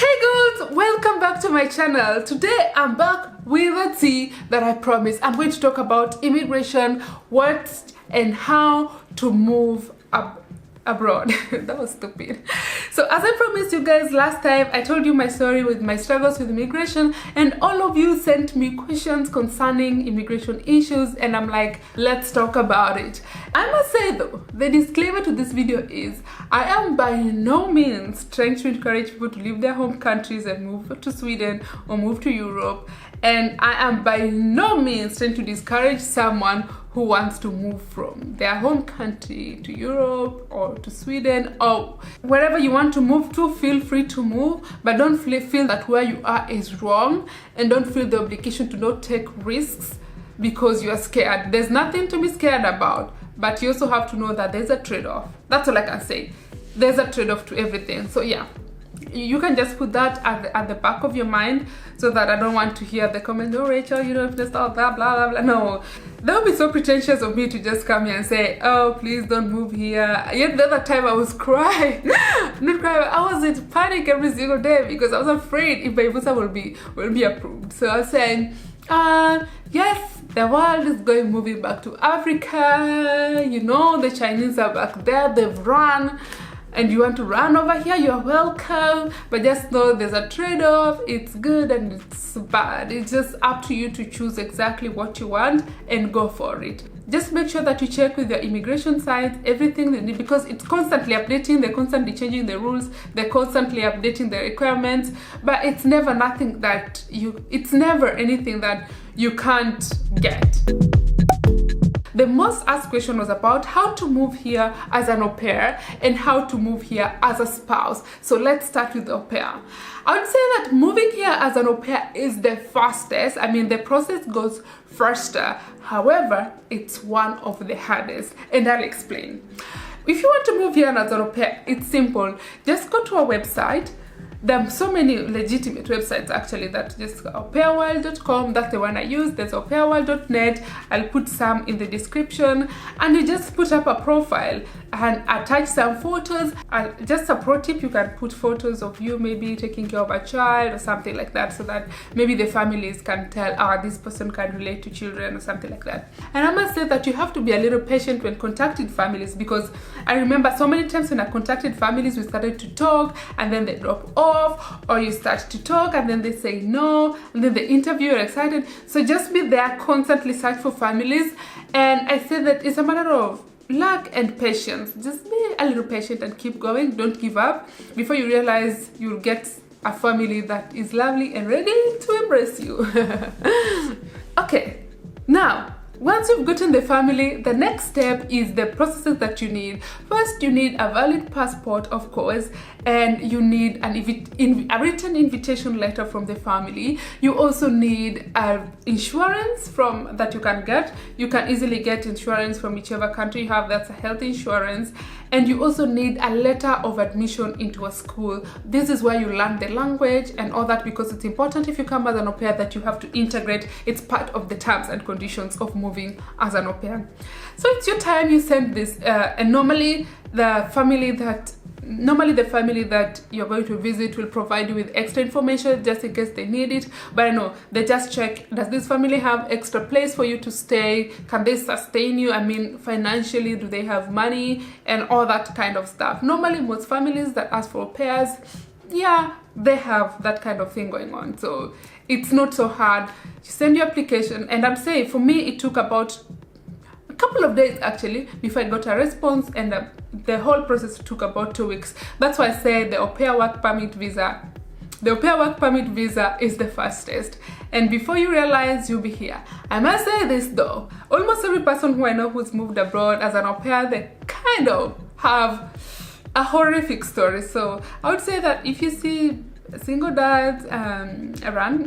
Hey girls, welcome back to my channel. Today I'm back with a tea that I promised. I'm going to talk about immigration, what and how to move abroad. That was stupid. So as I promised you guys last time, I told you my story with my struggles with immigration, and all of you sent me questions concerning immigration issues, and I'm like, let's talk about it. I must say though, the disclaimer to this video is I am by no means trying to encourage people to leave their home countries and move to Sweden or move to Europe, and I am by no means trying to discourage someone who wants to move from their home country to Europe or to Sweden or wherever you want to move to. Feel free to move, but don't feel that where you are is wrong, and don't feel the obligation to not take risks because you are scared. There's nothing to be scared about, but you also have to know that there's a trade-off. That's all I can say. There's a trade-off to everything. So yeah, you can just put that at the back of your mind, so that I don't want to hear the comment, oh Rachel, you don't just all that blah blah blah. No, that would be so pretentious of me to just come here and say, oh please don't move here. Yet the other time I was crying. Not crying, I was in panic every single day because I was afraid if my visa will be approved. So I was saying, yes, the world is moving back to Africa, you know, the Chinese are back there, they've run, and you want to run over here, you're welcome, but just know there's a trade-off. It's good and it's bad. It's just up to you to choose exactly what you want and go for it. Just make sure that you check with your immigration sites everything they need, because it's constantly updating, they're constantly changing the rules, they're constantly updating the requirements, but it's never anything that you can't get. The most asked question was about how to move here as an au pair and how to move here as a spouse. So let's start with au pair. I would say that moving here as an au pair is the fastest. I mean, the process goes faster. However, it's one of the hardest, and I'll explain. If you want to move here as an au pair, it's simple. Just go to our website. There are so many legitimate websites actually, that just aupairworld.com, that's the one I use. There's aupairworld.net. I'll put some in the description, and you just put up a profile and attach some photos. Just a pro tip, you can put photos of you maybe taking care of a child or something like that, so that maybe the families can tell, this person can relate to children or something like that. And I must say that you have to be a little patient when contacting families, because I remember so many times when I contacted families, we started to talk and then they drop off, or you start to talk and then they say no, and then the interviewer excited. So just be there, constantly search for families, and I say that it's a matter of luck and patience. Just be a little patient and keep going. Don't give up. Before you realize, you'll get a family that is lovely and ready to embrace you. Okay, now once you've gotten the family, the next step is the processes that you need. First, you need a valid passport, of course, and you need a written invitation letter from the family. You also need insurance that you can get. You can easily get insurance from whichever country you have. That's a health insurance. And you also need a letter of admission into a school. This is where you learn the language and all that, because it's important if you come as an au pair that you have to integrate. It's part of the terms and conditions of moving as an au pair. So it's your time, you send this, and normally the family that you're going to visit will provide you with extra information just in case they need it. But I know they just check, does this family have extra place for you to stay? Can they sustain you? I mean, financially, do they have money? And all that kind of stuff. Normally, most families that ask for au pairs, yeah, they have that kind of thing going on. So it's not so hard. You send your application, and I'm saying for me, it took about a couple of days actually before I got a response, and the whole process took about 2 weeks. That's why I say the au pair work permit visa. The au pair work permit visa is the fastest, and before you realize, you'll be here. I must say this though, almost every person who I know who's moved abroad as an au pair, they kind of have a horrific story. So I would say that if you see single dads run,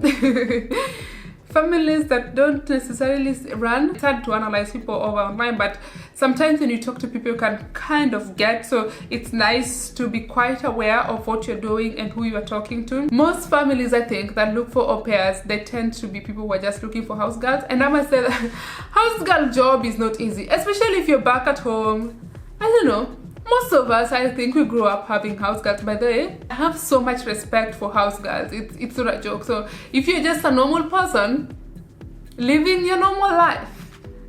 families that don't necessarily run, it's hard to analyze people over online, but sometimes when you talk to people, you can kind of get. So it's nice to be quite aware of what you're doing and who you are talking to. Most families, I think, that look for au pairs, they tend to be people who are just looking for house girls, and I must say that house girl job is not easy, especially if you're back at home. I don't know, Most of us, I think, we grew up having house girls. By the way, I have so much respect for house girls. It's not a joke. So if you're just a normal person living your normal life,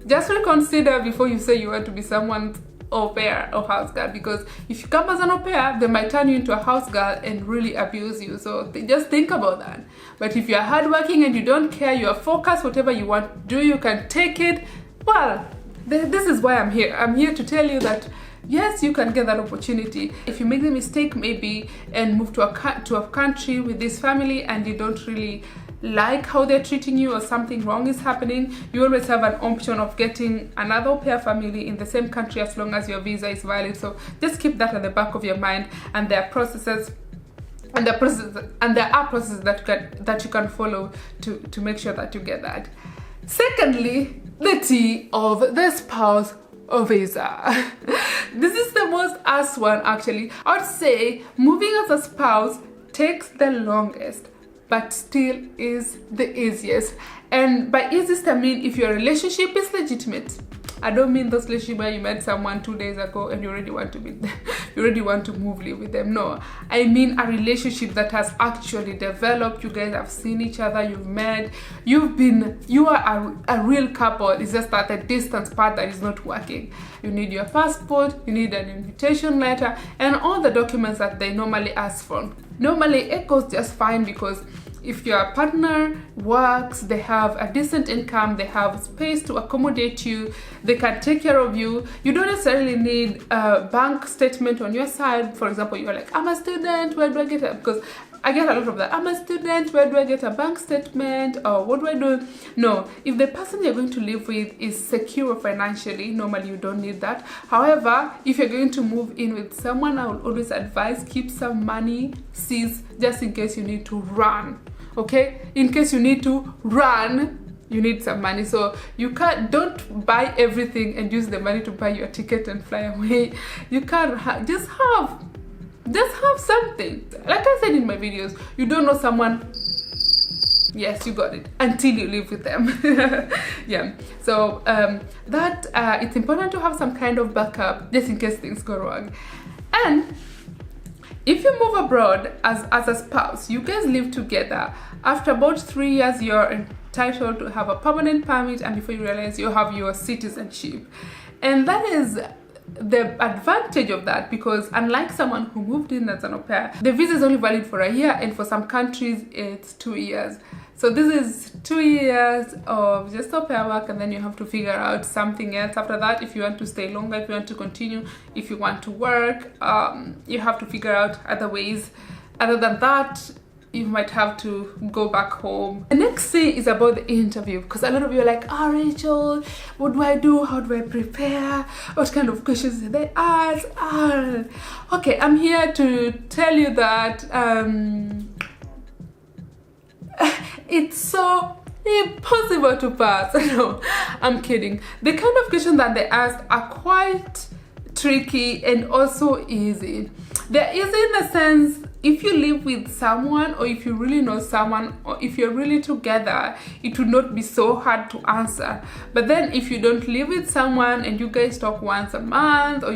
just reconsider before you say you want to be someone's au pair or house girl, because if you come as an au pair, they might turn you into a house girl and really abuse you. So just think about that. But if you're hardworking and you don't care, you are focused, whatever you want to do, you can take it. Well, this is why I'm here. I'm here to tell you that yes, you can get that opportunity. If you make the mistake maybe and move to a country with this family and you don't really like how they're treating you or something wrong is happening, you always have an option of getting another au pair family in the same country as long as your visa is valid. So just keep that at the back of your mind, and there are processes that you can follow to make sure that you get that. Secondly, the T of the spouse visa. This is the most asked one actually. I would say moving as a spouse takes the longest, but still is the easiest. And by easiest, I mean if your relationship is legitimate. I don't mean those relationships where you met someone 2 days ago and you already want to meet them, you already want to live with them. No, I mean a relationship that has actually developed. You guys have seen each other, you've met, you are a real couple. It's just that the distance part that is not working. You need your passport, you need an invitation letter, and all the documents that they normally ask for. Normally it goes just fine, because if your partner works, they have a decent income, they have space to accommodate you, they can take care of you. You don't necessarily need a bank statement on your side. For example, you're like, I'm a student, where do I get it? Because I get a lot of that. I'm a student, where do I get a bank statement? Or what do I do? No, if the person you're going to live with is secure financially, normally you don't need that. However, if you're going to move in with someone, I would always advise keep some money seized just in case you need to run. Okay, in case you need to run, you need some money. So don't buy everything and use the money to buy your ticket and fly away. You can't just have something. Like I said in my videos, you don't know someone, yes, you got it, until you live with them. Yeah, so it's important to have some kind of backup just in case things go wrong. And if you move abroad as a spouse, you guys live together. After about 3 years, you're entitled to have a permanent permit, and before you realize, you have your citizenship. And that is the advantage of that, because unlike someone who moved in as an au pair, the visa is only valid for a year, and for some countries it's 2 years. So this is 2 years of just au pair work, and then you have to figure out something else after that. If you want to stay longer, if you want to continue, if you want to work, you have to figure out other ways. Other than that, you might have to go back home. The next thing is about the interview, because a lot of you are like, Rachel, what do I do? How do I prepare? What kind of questions do they ask? Okay, I'm here to tell you that it's so impossible to pass. No, I'm kidding. The kind of questions that they ask are quite tricky and also easy. They're easy in the sense, if you live with someone, or if you really know someone, or if you're really together, it would not be so hard to answer. But then if you don't live with someone and you guys talk once a month, or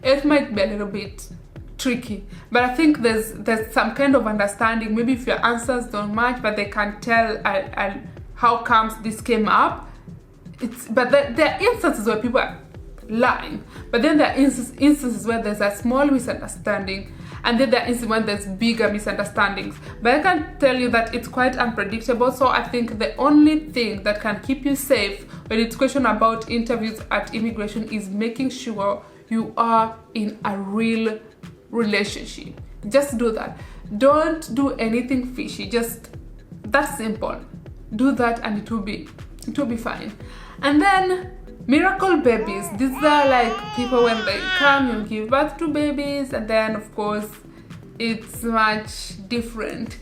it might be a little bit tricky. But I think there's some kind of understanding. Maybe if your answers don't match, but they can tell how comes this came up. But there are instances where people are lying, but then there are instances where there's a small misunderstanding, and then there are instances when there's bigger misunderstandings. But I can tell you that it's quite unpredictable. So I think the only thing that can keep you safe when it's question about interviews at immigration is making sure you are in a real relationship. Just do that. Don't do anything fishy. Just that simple. Do that and it will be fine. And then miracle babies. These are like people, when they come, you give birth to babies, and then of course it's much different.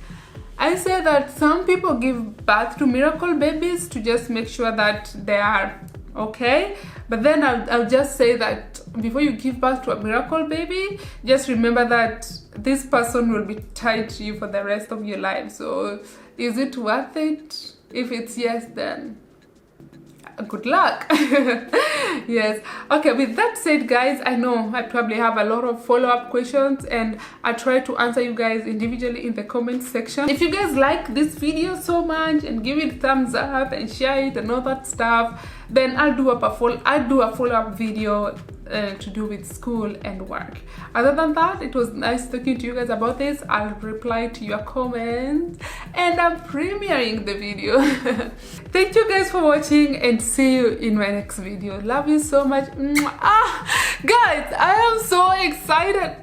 I say that some people give birth to miracle babies to just make sure that they are okay, but then I'll just say that before you give birth to a miracle baby, just remember that this person will be tied to you for the rest of your life. So is it worth it? If it's yes, then good luck. Yes. Okay, with that said, guys, I know I probably have a lot of follow-up questions, and I try to answer you guys individually in the comment section. If you guys like this video so much and give it thumbs up and share it and all that stuff, then I'll do a follow-up video to do with school and work. Other than that, it was nice talking to you guys about this. I'll reply to your comments, and I'm premiering the video. Thank you guys for watching, and see you in my next video. Love you so much. Guys, I am so excited.